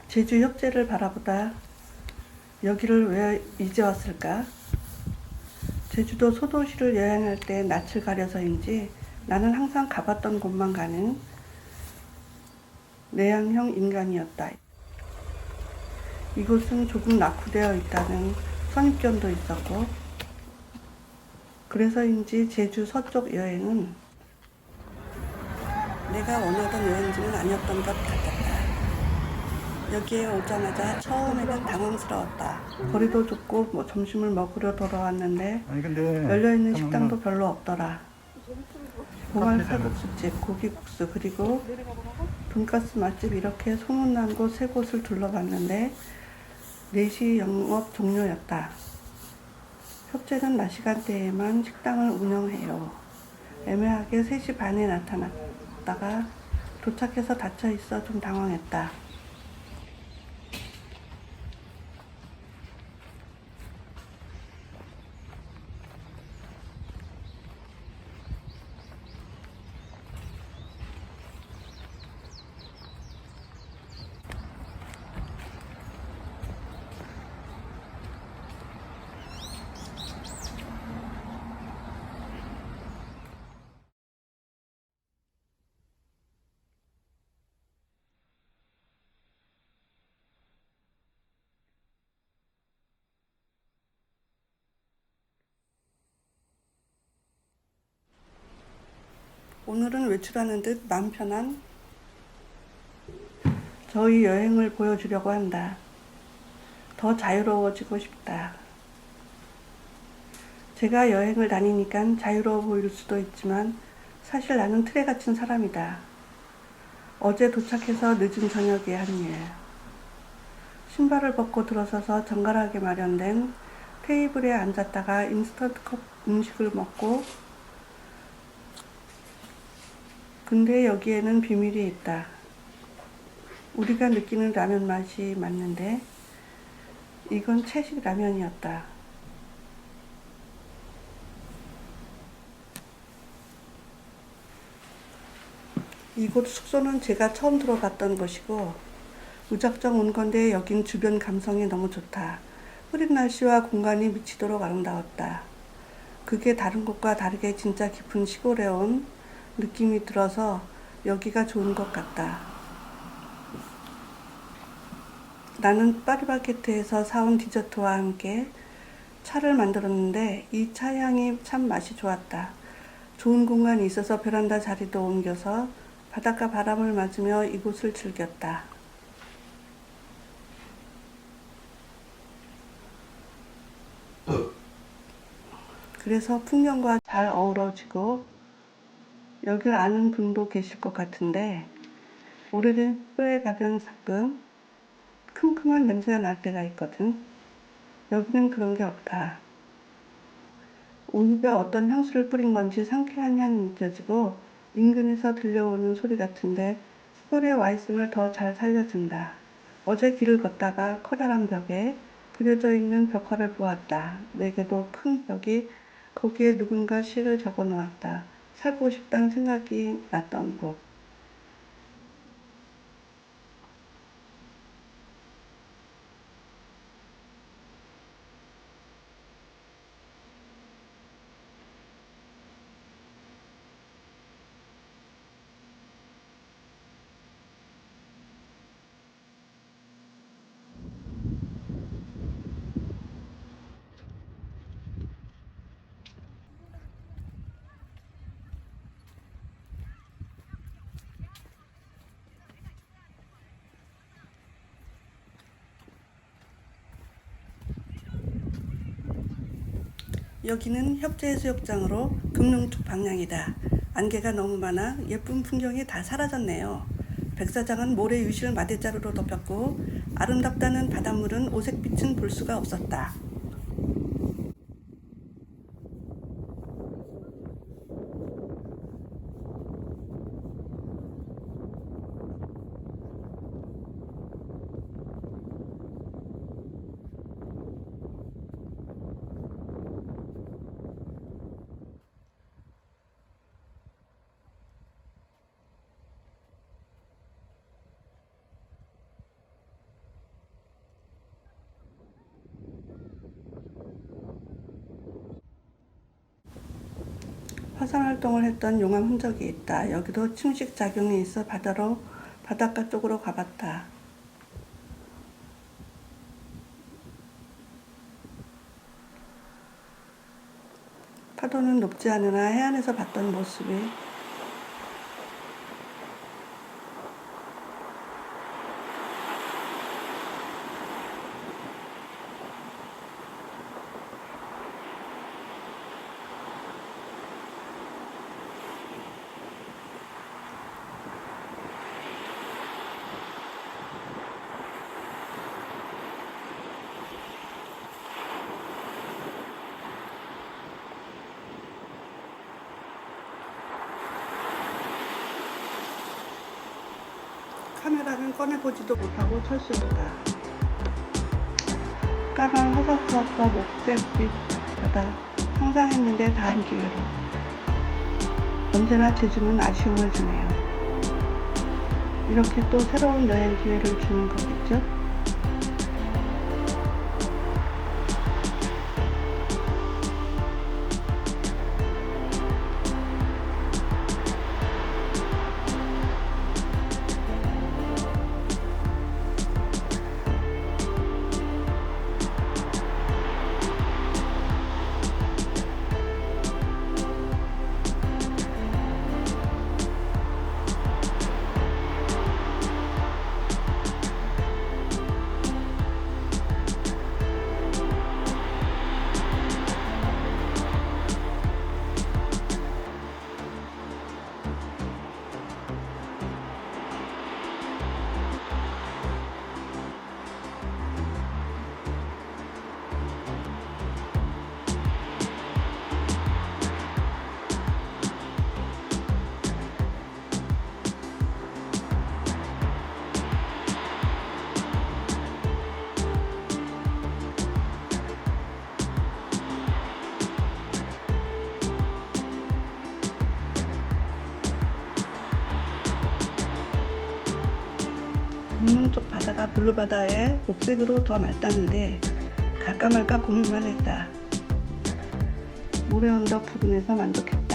제주 협재를 바라보다 여기를 왜 이제 왔을까? 제주도 소도시를 여행할 때 낯을 가려서인지 나는 항상 가봤던 곳만 가는 내향형 인간이었다. 이곳은 조금 낙후되어 있다는 선입견도 있었고, 그래서인지 제주 서쪽 여행은 내가 원하던 여행지는 아니었던 것 같았다. 여기에 오자마자 처음에는 당황스러웠다. 거리도 좁고 점심을 먹으러 돌아왔는데 열려있는 식당도 별로 없더라. 보말 칼국수집, 고기국수, 그리고 돈가스 맛집, 이렇게 소문난 곳 3곳을 둘러봤는데 4시 영업 종료였다. 협재는 낮 시간대에만 식당을 운영해요. 애매하게 3시 반에 나타났다가 도착해서 닫혀있어 좀 당황했다. 오늘은 외출하는 듯 맘 편한 저희 여행을 보여주려고 한다. 더 자유로워지고 싶다. 제가 여행을 다니니까 자유로워 보일 수도 있지만 사실 나는 틀에 갇힌 사람이다. 어제 도착해서 늦은 저녁에 한 일. 신발을 벗고 들어서서 정갈하게 마련된 테이블에 앉았다가 인스턴트 컵 음식을 먹고, 근데 여기에는 비밀이 있다. 우리가 느끼는 라면 맛이 맞는데 이건 채식 라면이었다. 이곳 숙소는 제가 처음 들어갔던 곳이고 무작정 온 건데 여긴 주변 감성이 너무 좋다. 흐린 날씨와 공간이 미치도록 아름다웠다. 그게 다른 곳과 다르게 진짜 깊은 시골에 온 느낌이 들어서 여기가 좋은 것 같다. 나는 파리바게트에서 사온 디저트와 함께 차를 만들었는데 이 차 향이 참 맛이 좋았다. 좋은 공간이 있어서 베란다 자리도 옮겨서 바닷가 바람을 맞으며 이곳을 즐겼다. 그래서 풍경과 잘 어우러지고 여길 아는 분도 계실 것 같은데, 오래된 뼈에 가면 가끔 큼큼한 냄새가 날 때가 있거든. 여기는 그런 게 없다. 오히려 어떤 향수를 뿌린 건지 상쾌한 향이 느껴지고 인근에서 들려오는 소리 같은데 시골에 와 있음을 더 잘 살려준다. 어제 길을 걷다가 커다란 벽에 그려져 있는 벽화를 보았다. 내게도 큰 벽이, 거기에 누군가 시를 적어 놓았다. 살고 싶다는 생각이 났던 곳. 여기는 협재해수욕장으로 금능축 방향이다. 안개가 너무 많아 예쁜 풍경이 다 사라졌네요. 백사장은 모래 유실 마대자루로 덮였고 아름답다는 바닷물은 오색빛은 볼 수가 없었다. 화산 활동을 했던 용암 흔적이 있다. 여기도 침식 작용이 있어 바닷가 쪽으로 가봤다. 파도는 높지 않으나 해안에서 봤던 모습이 카메라는 꺼내보지도 못하고 철수했다. 까만 화산수학과 녹색빛 바다 상상했는데 다음 기회로. 언제나 제주는 아쉬움을 주네요. 이렇게 또 새로운 여행 기회를 주는 거겠죠? 북문 쪽 바다가 블루바다에 녹색으로 더 맑다는데 갈까 말까 고민만 했다. 모래 언덕 부근에서 만족했다.